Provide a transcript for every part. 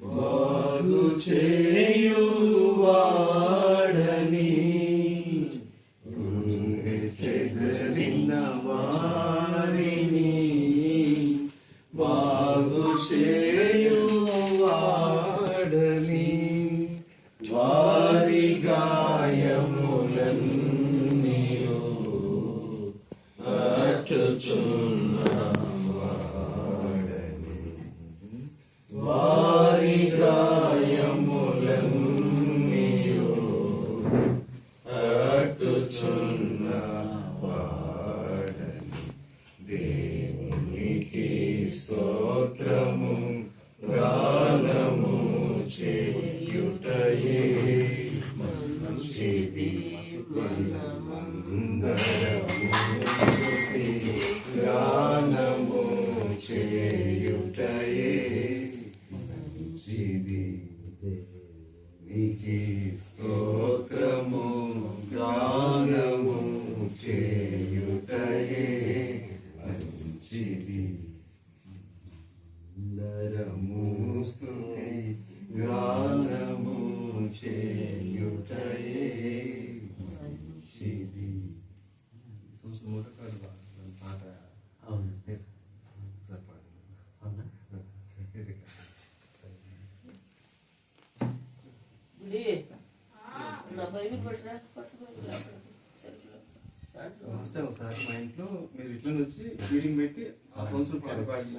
బాగు చేయువాడని చెదరిన వారిని బాగు చేయువాడని వారి గాయములన్నీయు అట్టుచున్నవాడని వారి గాయములన్నీయు అట్టుచున్నవాడని దేవునికి స్తోత్రము గానము చేయుటయే మంచిది గానము చేయుటయే మంచిది నీకి స్తోత్రము గానము చేయుటయే మంచిది అందరము స్తుతి గానము చేయుటయే మంచిది. పాట అవును లాస్ట్ టైం ఒకసారి మా ఇంట్లో మీరు ఇట్లా వచ్చి మీటింగ్ పెట్టి ఆ ఫోన్స్ పాట పాడిన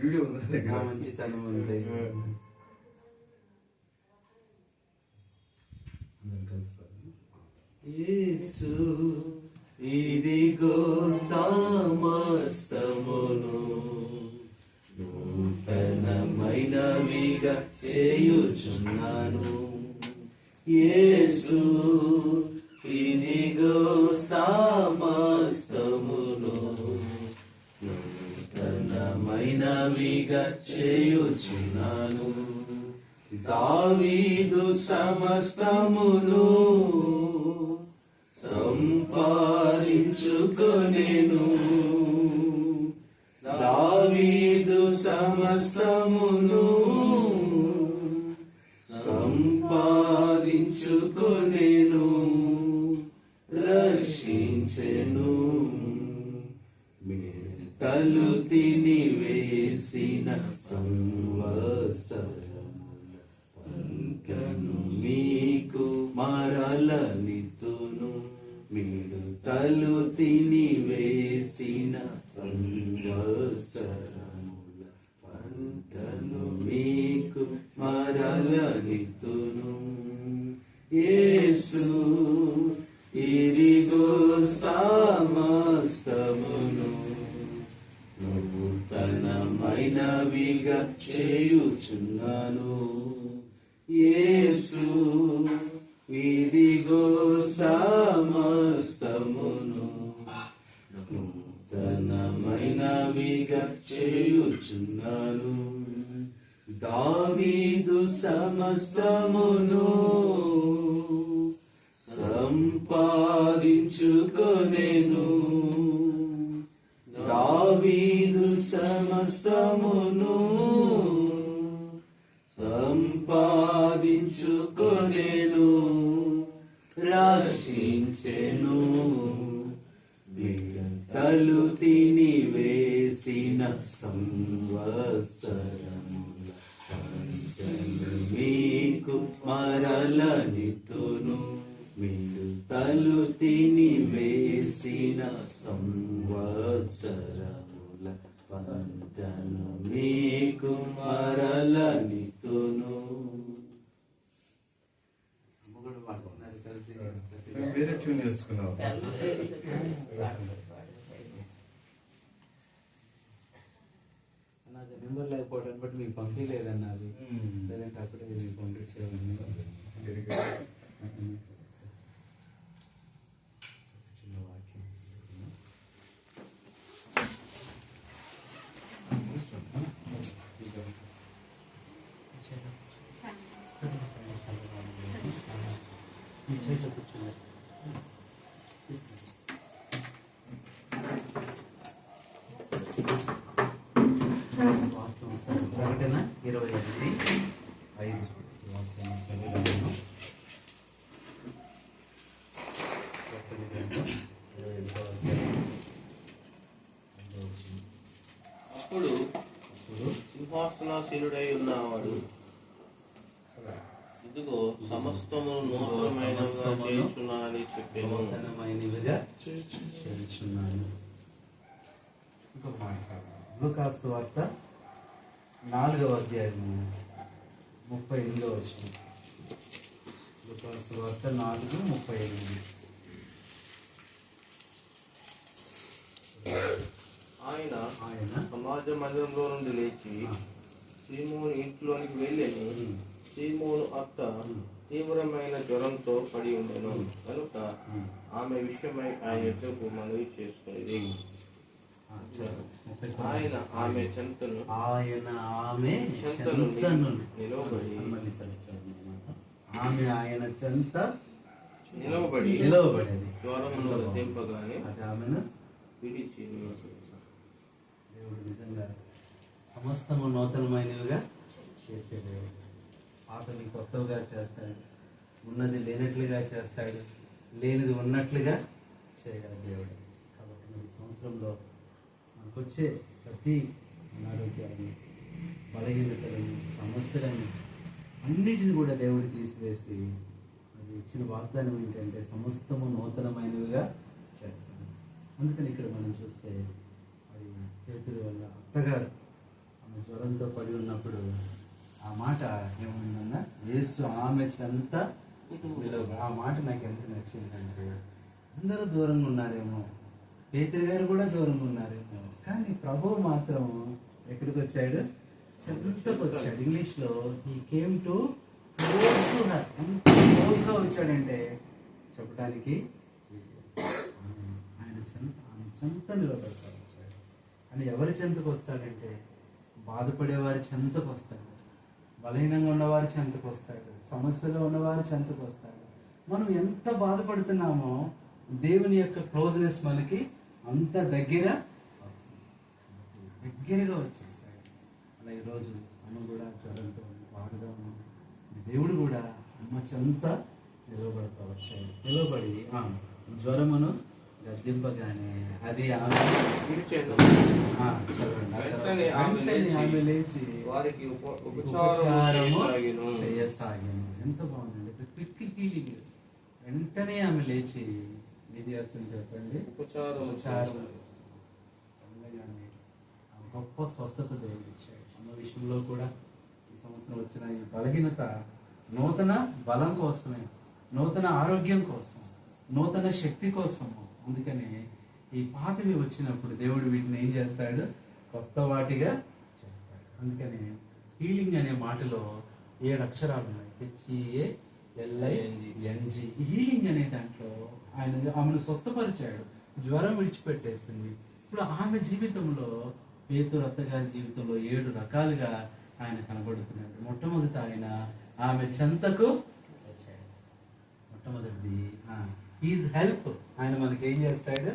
వీడియో ఉంది దగ్గర మంచితనం ఉంది. యేసు ఇదిగో సమస్తమును నూతనమైనవిగా చేయుచున్నాను. యేసు ఇదిగో సమస్తమును నూతనమైనవిగా చేయుచున్నాను. దావీదు సమస్తమును సంపాదించుకొనెను. దావీదు సమస్తమును సంపాదించుకొనెను, రక్షించెను. తలు తిని వేసిన సంవత్సరముల పంటను మీకు మరలనితును. మీరు తలు తిని వేసిన సంవత్సరముల పంటను మీకు మరలనితును. యేసు ఇదిగో సమస్తమును నూతనమైనవిగా చేయుచున్నాను. యేసు ఇదిగో సమస్తమును నూతనమైనవిగా చేయుచున్నాను. దావీదు సమస్తమును సంపాదించుకొనెను. దావీదు సమస్తమును సంపాదించుకొనెను, రక్షించెను. తలు తిని వేసిన సంవత్సరముల పంటను మీకు మరలనితును. మీరు తలు తిని వేసిన సంవత్సరముల పంటను మీకు మరలనితును. వేరే ట్యూన్ చేసుకున్నావు. నాది నెంబర్ లేకపోవడం బట్టి మీకు పంపించలేదన్న. అది లేదంటే అప్పుడే మీకు పంపించేవాడిని. చిన్న వాక్యం 21:5 వాక్యాన్ని చదువుతాను. 1 గ్రంథం 21వ అధ్యాయం 5వ వచనం. అప్పుడు సింహాసనాసీనుడై ఉన్నవాడు, ఇదిగో సమస్తము నూతనమైనవిగా చేయుచున్నానని చెప్పాను. నూతనమైనవిగా చేయుచున్నాను. ఇంకొక మాట చదవండి. లూకాసు వార్త 4వ అధ్యాయము 38వ వచనం. లూకాసు వార్త 4:38. ఆయన ఆయన సమాజ మందిరంలో నుండి లేచి సీమోను ఇంట్లోనికి వెళ్ళెను. సీమోను అత్త తీవ్రమైన జ్వరంతో పడి ఉండెను కనుక ఆమె విషయమై ఆయన ఎద్దకు మనవి చేసుకునేది. ఆయన ఆమె చెంతను నిలవబడి ఆయన చెంత నిలవబడి జ్వరమును దింపగానే ఆమెను విడిచి దేవుడు నిజంగా సమస్తము నూతనమైనవిగా చేసే దేవుడు. పాతని కొత్తగా చేస్తాడు, ఉన్నది లేనట్లుగా చేస్తాడు, లేనిది ఉన్నట్లుగా చేయగల దేవుడు. కాబట్టి ఈ సంవత్సరంలో మనకు వచ్చే ప్రతి అనారోగ్యాన్ని, బలహీనతలను, సమస్యలను అన్నిటిని కూడా దేవుడు తీసివేసి అది ఇచ్చిన వాగ్దానం ఏంటంటే సమస్తము నూతనమైనవిగా చేస్తాడు. అందుకని ఇక్కడ మనం చూస్తే అది పేతురు వల్ల అత్తగారు ఆమె జ్వరంతో పడి ఉన్నప్పుడు ఆ మాట ఏమైందన్నా, యేసు ఆమె చెంత నిలవబడి. ఆ మాట నాకు ఎంత నచ్చిందంటే, అందరూ దూరంగా ఉన్నారేమో, పేతురు గారు కూడా దూరంగా ఉన్నారేమో, కానీ ప్రభువు మాత్రం ఎక్కడికి వచ్చాడు? చెంతకు వచ్చాడు. ఇంగ్లీష్లో he came to close to her. ఎంత క్లోజ్గా వచ్చాడంటే చెప్పడానికి ఆయన చెంత నిలబడతాడు వచ్చాడు. అని ఎవరి చెంతకు వస్తాడంటే బాధపడేవారి చెంతకు వస్తాడు, బలహీనంగా ఉన్నవారి చెంతకు వస్తాడు, సమస్యలో ఉన్నవారి చెంతకు వస్తాడు. మనం ఎంత బాధపడుతున్నామో దేవుని యొక్క క్లోజ్నెస్ మనకి అంత దగ్గరగా వచ్చేస్తాడు. అలా ఈరోజు మనం కూడా జ్వరంతో బాధగా ఉన్నాం. దేవుడు కూడా అమ్మ చెంత నిలబడతా వచ్చాడు. నిలబడి జ్వరమును గద్దింపగానే అది ఆమె లేచి వారికి ఉపచారము చేయసాగాను. ఎంత బాగుందండి, క్విక్ హీలింగ్. వెంటనే ఆమె లేచి ఇది చేస్తుంది చెప్పండి, ఉపచారం గొప్ప స్వస్థత దేవుడు ఇచ్చాడు. అమ్మ విషయంలో కూడా ఈ సంవత్సరం వచ్చిన ఈ బలహీనత నూతన బలం కోసమే, నూతన ఆరోగ్యం కోసం, నూతన శక్తి కోసము. అందుకనే ఈ పాతవి వచ్చినప్పుడు దేవుడు వీటిని ఏం చేస్తాడు? కొత్త వాటిగా చేస్తాడు. అందుకనే హీలింగ్ అనే మాటలో 7 అక్షరాలు ఉన్నాయి. HEALING. హీలింగ్ అనే దాంట్లో ఆయన ఆమెను స్వస్థపరిచాడు, జ్వరం విడిచిపెట్టేసింది. ఇప్పుడు ఆమె జీవితంలో, పేతురు అత్తగారి జీవితంలో 7 రకాలుగా ఆయన కనబడుతున్నాడు. మొట్టమొదట ఆయన ఆమె చెంతకు వచ్చాడు. మొట్టమొదటిది ఈజ్ హెల్ప్. ఆయన మనకి ఏం చేస్తాడు?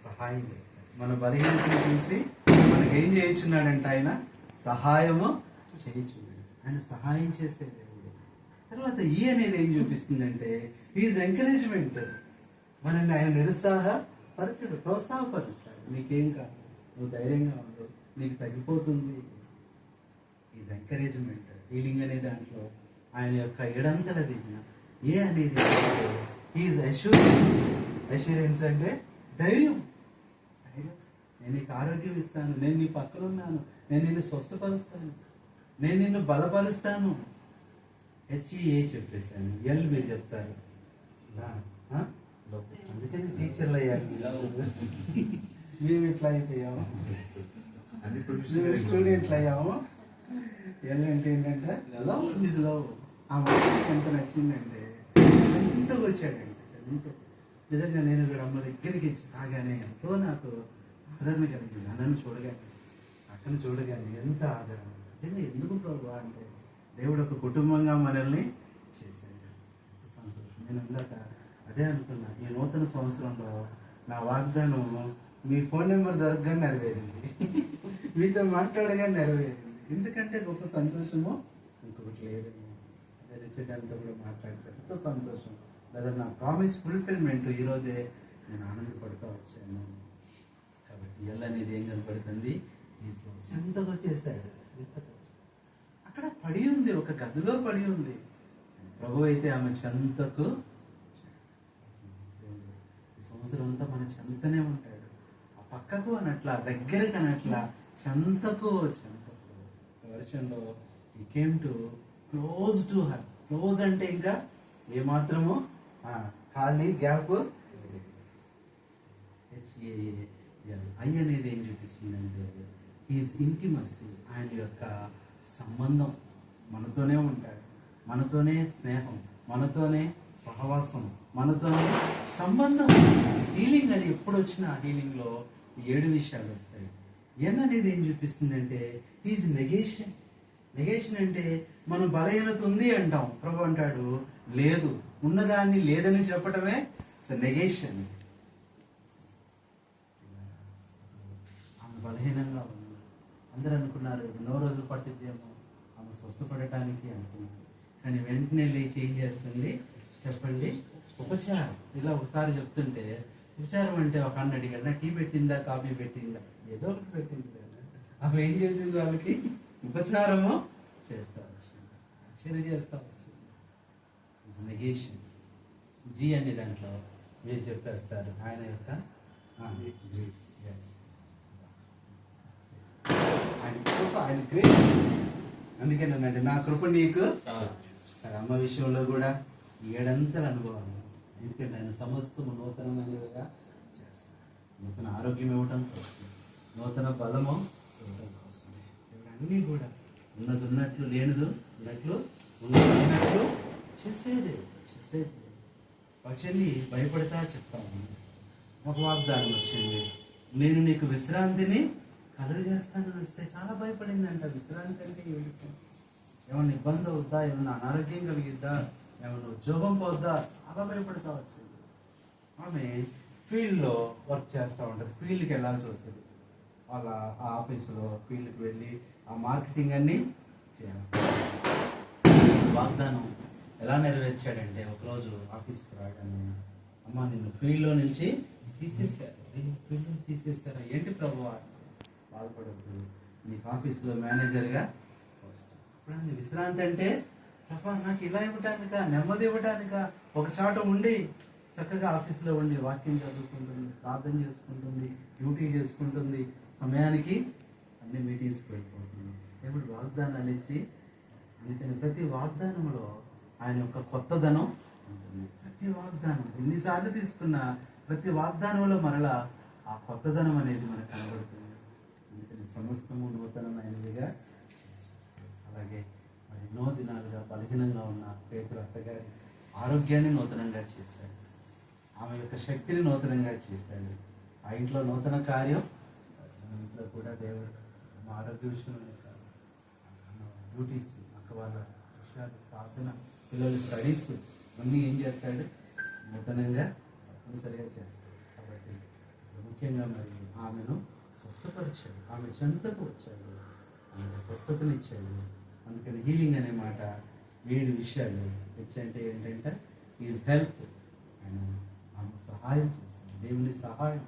సహాయం చేస్తాడు. మన బలహీనతను చూసి మనకేం చేయించున్నాడంటే ఆయన సహాయము చేయించున్నాడు. ఆయన సహాయం చేసే దేవుడు. తర్వాత ఈ అనేది ఏం చూపిస్తుందంటే ఈజ్ ఎంకరేజ్మెంట్. మనల్ని ఆయన నిరుత్సాహపరచడు, ప్రోత్సాహపరుస్తాడు. నీకేం కాదు, నువ్వు ధైర్యంగా ఉండు, నీకు తగ్గిపోతుంది. Is encouragement. హీలింగ్ అనే దాంట్లో ఆయన యొక్క ఎడంతల దిగిన ఏ అనేది ఈజ్ అష్యూరెన్స్. అష్యూరెన్స్ అంటే ధైర్యం. నేను నీకు ఆరోగ్యం ఇస్తాను, నేను నీ పక్కన ఉన్నాను, నేను నిన్ను స్వస్థపరుస్తాను, నేను నిన్ను బలపరుస్తాను. HEA చెప్పేశాను, LV చెప్తారు. అందుకని టీచర్లు అయ్యారు. మేము ఎట్లా అయిపోయాము, స్టూడెంట్లు అయ్యాము. L అంటే ఏంటంటే లవ్ ఈజ్ లవ్. ఆ మాట ఎంత నచ్చిందంటే చెంతకు వచ్చాడంటే నిజంగా నేను కూడా అమ్మ దగ్గరికి రాగానే ఎంతో నాకు ఆదరణ కలిగింది. అన్నను చూడగానే, అక్కను చూడగానే ఎంత ఆదరణ. నిజంగా ఎందుకు ప్రభు అంటే దేవుడు ఒక కుటుంబంగా మనల్ని చేశాడు. సంతోషం. నేను ఇందాక అదే అనుకున్నా, ఈ నూతన సంవత్సరంలో నా వాగ్దానం మీ ఫోన్ నెంబర్ దొరకగానే నెరవేరింది, మీతో మాట్లాడగానే నెరవేరింది. ఎందుకంటే గొప్ప సంతోషము ఇంకొకటి లేదు. అదే రిచర్డ్ కూడా మాట్లాడతారు, ఎంతో సంతోషం లేదా నా ప్రామిస్ ఫుల్ఫిల్మెంట్ ఈరోజే నేను ఆనందపడుతూ వచ్చాను. కాబట్టి ఎల్ అనేది ఏం కనపడుతుంది, చెంతకు వచ్చేసాడు. అక్కడ పడి ఉంది, ఒక గదిలో పడి ఉంది. ప్రభు అయితే ఆమె చెంతకు, ఈ సంవత్సరం అంతా మన చెంతనే ఉంటాడు. ఆ పక్కకు అనట్లా, దగ్గరకు అనట్లా, చెంతకు వర్షంలో ఈ came to close to her. Close అంటే ఇంకా ఏమాత్రము ఖాళీ గ్యాప్. ఐ అనేది ఏం చూపిస్తుందంటే హీస్ ఇంటిమసీ, ఆయన యొక్క సంబంధం మనతోనే ఉంటాడు, మనతోనే స్నేహం, మనతోనే సహవాసం, మనతోనే సంబంధం. హీలింగ్ అని ఎప్పుడు వచ్చినా హీలింగ్లో 7 విషయాలు వస్తాయి. ఎన్ అనేది ఏం చూపిస్తుందంటే హీజ్ నెగేషన్. నెగేషన్ అంటే మనం బలహీనత ఉంది అంటాం, ప్రభు అంటాడు లేదు, ఉన్నదాన్ని లేదని చెప్పటమే నెగేషన్. ఆమె బలహీనంగా ఉంది. అందరూ అనుకున్నారు 9 రోజులు పట్టిద్దేమో ఆమె స్వస్థపడటానికి అనుకున్నారు. కానీ వెంటనే లేచి ఏం చేస్తుంది చెప్పండి, ఉపచారం. ఇలా ఒకసారి చెప్తుంటే ఉపచారం అంటే ఒక అన్న అడిగాడు, నా టీ పెట్టిందా కాఫీ పెట్టిందా, ఏదో ఒకటి పెట్టింది. ఆమె ఏం చేసింది, వాళ్ళకి ఉపచారము చేస్తా వచ్చింది, ఆశ్చర్య చేస్తా వచ్చింది. నెగేషన్. జీ అనే దాంట్లో మీరు చెప్పేస్తారు ఆయన యొక్క గ్రేస్. ఆయన కృప, ఆయన గ్రేస్. అందుకేనండి నా కృప నీకు. అమ్మ విషయంలో కూడా 7 అంతల అనుభవం. ఎందుకంటే ఆయన సమస్తము నూతనమైనదిగా చేస్తాడు. నూతన ఆరోగ్యం ఇవ్వటం కోసం, నూతన బలము ఇవ్వటం కోసం, ఇవన్నీ కూడా ఉన్నది ఉన్నట్లు, లేనిది ఉన్నట్లు, ఉన్నట్లు చేసేది. వచ్చి భయపడతా చెప్తాము. ఒక వాగ్దానం వచ్చింది, నేను నీకు విశ్రాంతిని కలుగజేస్తానని వస్తే చాలా భయపడిందంట. విశ్రాంతి అంటే ఏమిటి, ఏమన్నా ఇబ్బంది అవుద్దా, ఏమన్నా అనారోగ్యం కలిగిద్దా, ఏమన్నా ఉద్యోగం పోద్దా, చాలా భయపడతా వచ్చింది. ఆమె ఫీల్డ్లో వర్క్ చేస్తూ ఉంటుంది, ఫీల్డ్కి వెళ్ళాల్సి వస్తుంది. వాళ్ళ ఆ ఆఫీసులో ఫీల్డ్కి వెళ్ళి ఆ మార్కెటింగ్ అన్నీ చేయాల్సి వస్తుంది. వాగ్దానం ఎలా నెరవేర్చాడంటే ఒకరోజు ఆఫీస్కి రాగానే, అమ్మ నిన్ను ఫీల్డ్లో నుంచి తీసేశారు. ఫీల్డ్ తీసేశారా, ఏంటి ప్రభు, బాధపడద్దు, నీకు ఆఫీస్లో మేనేజర్గా ఇప్పుడు విశ్రాంతి అంటే ప్రభా నాకు ఇలా ఇవ్వటానిక, నెమ్మది ఇవ్వటానిక, ఒక చాట ఉండి చక్కగా ఆఫీస్లో ఉండి వాక్యం చదువుకుంటుంది, ప్రార్థన చేసుకుంటుంది, డ్యూటీ చేసుకుంటుంది, సమయానికి అన్ని మీటింగ్స్కి వెళ్ళిపోతుంది. ఇప్పుడు వాగ్దానాలు ఇచ్చి, అందుకని ప్రతి వాగ్దానంలో ఆయన యొక్క కొత్తదనం ఉంటుంది. ప్రతి వాగ్దానం ఎన్నిసార్లు తీసుకున్న ప్రతి వాగ్దానంలో మరలా ఆ కొత్తదనం అనేది మనకు కనబడుతుంది. అందుకని సమస్తము నూతనమైనదిగా. అలాగే మరి ఎన్నో దినాలుగా బలహీనంగా ఉన్న పేతురు అత్తగారి ఆరోగ్యాన్ని నూతనంగా చేశాడు, ఆమె యొక్క శక్తిని నూతనంగా చేశాడు. ఆ ఇంట్లో నూతన కార్యం, ఇంట్లో కూడా దేవుడు మా ఆరోగ్య విషయంలో కాదు, డ్యూటీస్, అక్క వాళ్ళ విషయాలు, ప్రార్థన, పిల్లల స్టడీస్ అన్నీ ఏం చేస్తాడు, నూతనంగా తప్పనిసరిగా చేస్తాడు. కాబట్టి ముఖ్యంగా మరి ఆమెను స్వస్థపరిచాడు, ఆమె చెంతకు వచ్చాడు, ఆమె స్వస్థతనిచ్చాడు. అందుకని హీలింగ్ అనే మాట 7 విషయాలు అంటే ఏంటంటే ఈజ్ హెల్ప్, ఆయన ఆమె సహాయం చేశాడు, దేవుని సహాయం.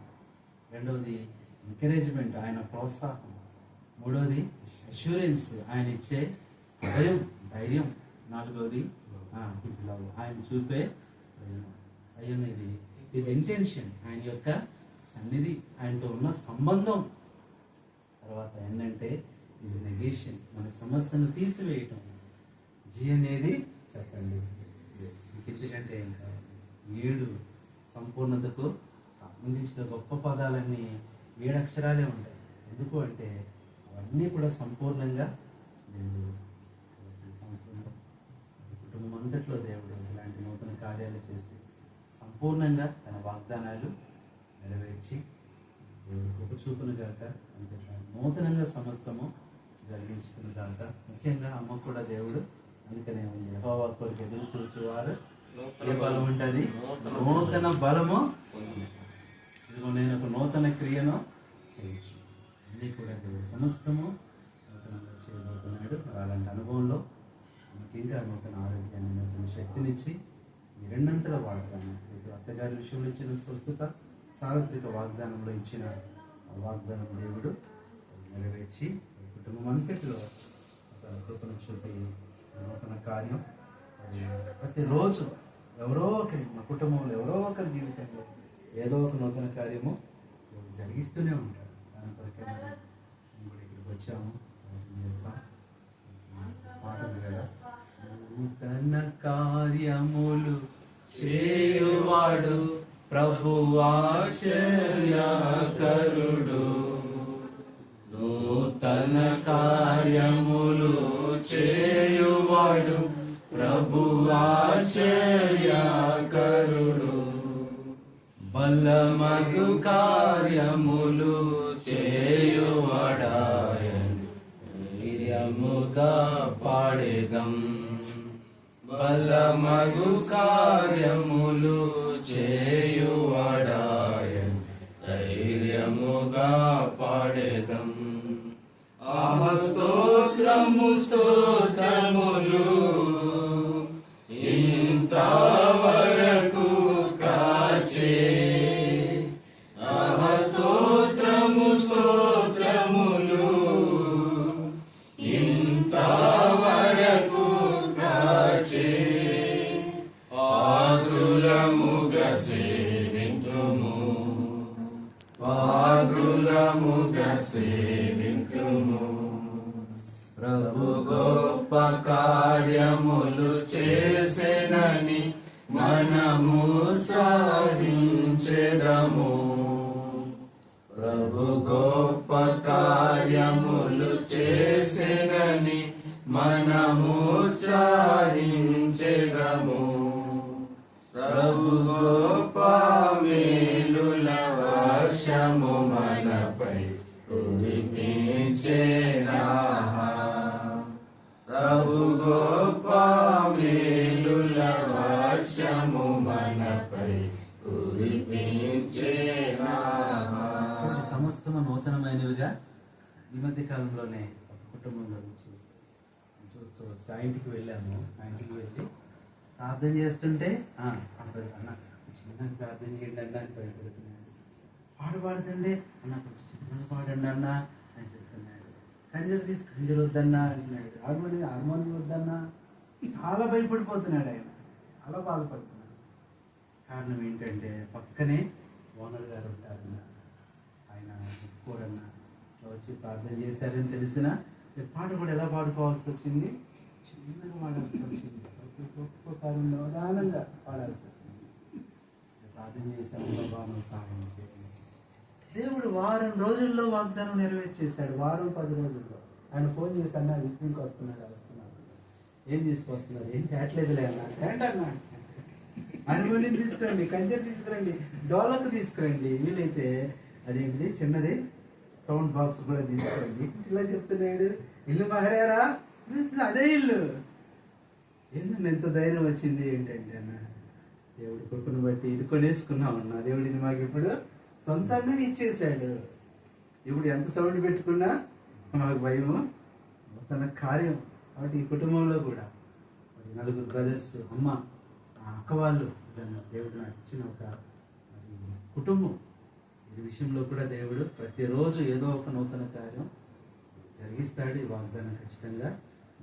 రెండవది ఎంకరేజ్మెంట్, ఆయన ప్రోత్సాహం. మూడవది అష్యూరెన్స్, ఆయన ఇచ్చే ధైర్యం. నాలుగవది లవ్, ఆయన చూపే అనేది ఇది ఇంటెన్షన్, ఆయన యొక్క సన్నిధి, ఆయనతో ఉన్న సంబంధం. తర్వాత ఏంటంటే ఇది నెగేషన్, మన సమస్యను తీసివేయటం. జీ అనేది చెప్పండి ఎందుకంటే ఇంకా 7 సంపూర్ణతకు ఇంగ్లీష్లో గొప్ప పదాలన్నీ 7 అక్షరాలే ఉంటాయి. ఎందుకు అంటే అవన్నీ కూడా సంపూర్ణంగా దేవుడు సంవత్సరంలో కుటుంబం అంతట్లో దేవుడు ఇలాంటి నూతన కార్యాలు చేసి సంపూర్ణంగా తన వాగ్దానాలు నెరవేర్చి దేవుడు కృప చూపును గాక. అంతే నూతనంగా సమస్తము జరిగించుకున్న గాక. ముఖ్యంగా అమ్మ కూడా దేవుడు అందుకనే యెహోవా కొరకు ఎదురు చూచేవారు ఏ బలం ఉంటుంది, నూతన బలము. ఇదిగో నేను ఒక నూతన క్రియను చేయొచ్చు. అన్నీ కూడా దేవుడు సమస్తము నూతనంగా చేయబోతున్నాడు. అలాంటి అనుభవంలో మనకి ఇంకా నూతన ఆరోగ్యాన్ని, నూతన శక్తినిచ్చి ఈ రెండంతల వాగ్దానం, అత్తగారి విషయంలో ఇచ్చిన స్వస్థత, సార్వత్రిక వాగ్దానంలో ఇచ్చిన వాగ్దానం దేవుడు నెరవేర్చి కుటుంబం అంతటిలో ఒక కృపను చూపి నూతన కార్యం ప్రతిరోజు ఎవరో ఒకరి, మా కుటుంబంలో ఎవరో ఒకరి జీవితంలో ఏదో ఒక నూతన కార్యము జరిగిస్తూనే ఉంటారు. దాని కొరకే మేము కూడా ఇక్కడికి వచ్చాము, చేస్తాం. పాటలు కదా, నూతన కార్యములు చేయువాడు ప్రభు ఆశ్చర్యకరుడు, నూతన కార్యములు చేయువాడు ప్రభు ఆశ్చర్యకరుడు, బలమగు కార్యములు చేయువాడాయను ధైర్యముగా పాడేదం, బలమగు కార్యములు చేయువాడాయను ధైర్యముగా పాడేదం. స్తోత్రము స్తోత్రములు ఇంతవరకు కాచే, స్తోత్రము స్తోత్రములు ఇంతవరకు కాచే, పాద్రులముగా సేవింతుము, పాద్రులముగా సేవింతుము. ప్రభు గొప్ప కార్యములు చేసెనని మనము సాధించెదము, ప్రభు గొప్ప కార్యములు చేసెనని మనము సాధించెదము. ప్రభు గొప్ప మేలుల వర్షము మనపై కురిపించెనా, ప్రభు గొప్ప మేలుల వర్షము మనపై కురిపించెనా. సమస్తము నూతనమైనవిగా ఈ మధ్య కాలంలోనే ఒక కుటుంబంలో నుంచి చూస్తూ వస్తే ఆ ఇంటికి వెళ్ళాము. ఆ ఇంటికి వెళ్ళి ప్రార్థన చేస్తుంటే అన్న చిన్న ప్రార్థన చేయండి అన్న అని భయపెడుతున్నాడు. పాడుతుండే అన్న కొంచెం చిన్నగా పాడండి అన్న అని చెప్తున్నాడు. కంజలు వద్దన్నా అంటున్నాడు. హార్మోనియం వద్దన్నా. చాలా భయపడిపోతున్నాడు ఆయన, చాలా బాధపడుతున్నాడు. కారణం ఏంటంటే పక్కనే ఓనర్ గారు ఉంటారన్న, ఆయన ఒప్పుకోరన్నా. వచ్చి ప్రార్థన చేశారని తెలిసిన పాట కూడా ఎలా పాడుకోవాల్సి వచ్చింది, చిన్నగా పాడాల్సి వచ్చింది. ప్రతి గొప్ప కాలం నిదానంగా పాడాల్సి వచ్చింది. ప్రార్థన చేశాను, బాగా సహాయం చేయండి. దేవుడు వారం రోజుల్లో వాగ్దానం నెరవేర్చేశాడు. వారం 10 రోజుల్లో ఆయన ఫోన్ చేసి అన్న విజయంకి వస్తున్నారు. ఏం తీసుకొస్తున్నారు? ఏం తేట్లేదులే అన్న. ఏంటన్నా అనుకుని తీసుకురండి, కంజర్ తీసుకురండి, డోలకు తీసుకురండి, వీలైతే అదేంటిది చిన్నది సౌండ్ బాక్స్ కూడా తీసుకురండి. ఇలా చెప్తున్నాడు. ఇల్లు మారారా? అదే ఇల్లు. ఏంటన్నా ఎంత ధైర్యం వచ్చింది ఏంటంటే అన్న, దేవుడి కృపను బట్టి ఇది కొనేసుకున్నాం అన్న. దేవుడు ఇది మాకు ఇప్పుడు సొంతంగా ఇచ్చేసాడు. ఇప్పుడు ఎంత సౌండ్ పెట్టుకున్నా మాకు భయము, తన కార్యం. కాబట్టి ఈ కుటుంబంలో కూడా 4 బ్రదర్స్, అమ్మ, అక్క వాళ్ళు, దేవుడు నాకు ఇచ్చిన ఒక కుటుంబం. ఈ విషయంలో కూడా దేవుడు ప్రతిరోజు ఏదో ఒక నూతన కార్యం జరిగిస్తాడు. ఈ వాగ్దానం ఖచ్చితంగా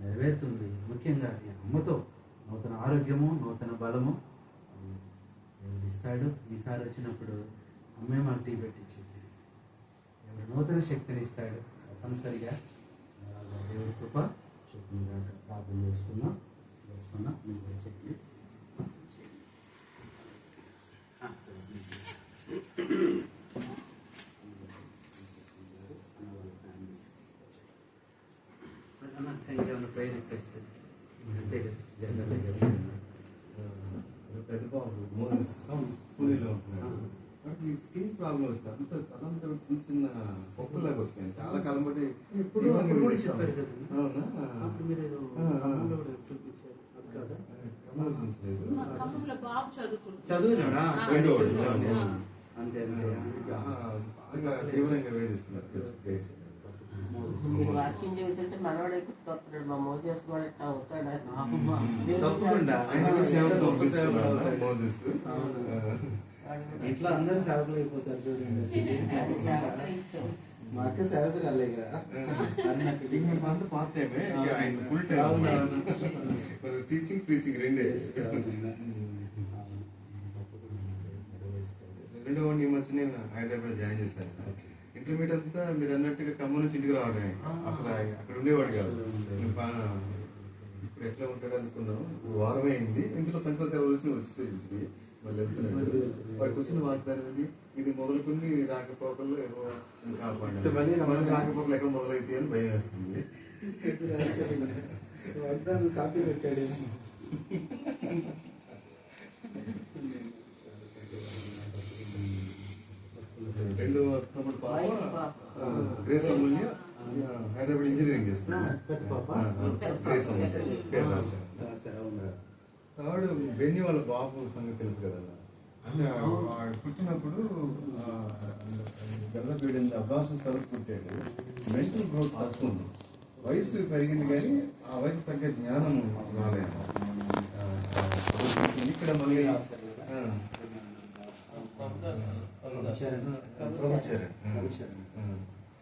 నెరవేరుతుంది. ముఖ్యంగా ఈ అమ్మతో నూతన ఆరోగ్యము, నూతన బలము దేవుడు ఇస్తాడు. ఈసారి వచ్చినప్పుడు అమ్మే మాకు టీ పెట్టించింది. దేవుడు నూతన శక్తిని ఇస్తాడు తప్పనిసరిగా. దేవుడి కృప చూపుగా ప్రార్థన చేసుకున్నాం. మీకు చెప్పి ఇంకేమైనా ప్రేయర్ రిక్వెస్ట్ అంటే జనరల్ పెద్ద బాబు మోసెస్ పూణేలో ఉంటున్నాడు. ఈ స్కిన్ ప్రాబ్లం వస్తుంది. అదంతా చిన్న చిన్న పప్పులాగా వస్తాయి. చాలా కాలం బట్టి చదువునా అంతే బాగా తీవ్రంగా వేధిస్తున్నారు. వాకింగ్ చేస్తుంటే మనవాడు మోజెస్ కూడా ఇట్లా అవుతాడా తప్పకుండా ఆయన కూడా సేవకు సమర్పించుకున్నాడు మోజెస్. ఇంట్లో అందరూ సేవకులు అయిపోతారు చూడండి. మా అక్క సేవకురాలే కదా. అంతా పార్ట్ టైమే, ఆయన ఫుల్ టైం టీచింగ్ ప్రీచింగ్ రెండే. రెండో వాడిని ఈ మధ్య నేను హైదరాబాద్ జాయిన్ చేశాను. ఇంటర్మీడియట్ అంతా మీరు అన్నట్టుగా ఖమ్మం నుంచి ఇంటికి రావడమే, అసలు అక్కడ ఉండేవాడు కాదు. ఇప్పుడు ఎట్లా ఉంటాడు అనుకున్నాం. వారమే అయింది, ఇంట్లో సంకల్ప సేవలు వచ్చి ఇంటికి మళ్ళీ వెళ్తున్నాడు. వాడికి వచ్చిన వాగ్దానం ఇది, ఇది మొదలుకొని రాకపోకల్లో ఏవో కాపాడు. మళ్ళీ రాకపోకలు ఎక్కడ మొదలైతే అని భయం వేస్తుంది. వాగ్దానం కాపీ పెట్టాడు. రెండో తమ్ముడు పాప గ్రేస్ అమూల్య హైదరాబాద్ ఇంజనీరింగ్ చేస్తుంది. గ్రేస్ అమూల్య పేరు రాశారు. థర్డ్ బెన్నీ వాళ్ళ బాబు సంగతి తెలుసు కదా. అంటే పుట్టినప్పుడు గల్లపీడింది, అబ్బాషన్ సరుకు పుట్టాడు. మెంటల్ గ్రోత్ తక్కువ ఉంది, వయసు పెరిగింది కానీ ఆ వయసు తగ్గ జ్ఞానం రాలేదు. ఇక్కడ మళ్ళీ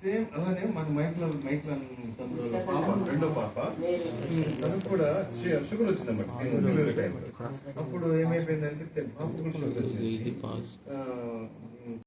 సేమ్ అలానే మన మైక్లాన్ తమ్ముడు పాప, రెండో పాప, తనకు కూడా షుగర్ వచ్చిందన్నమాట డెలివరీ టైం. అప్పుడు ఏమైపోయిందంటే పాప కూడా షుగర్ వచ్చేసి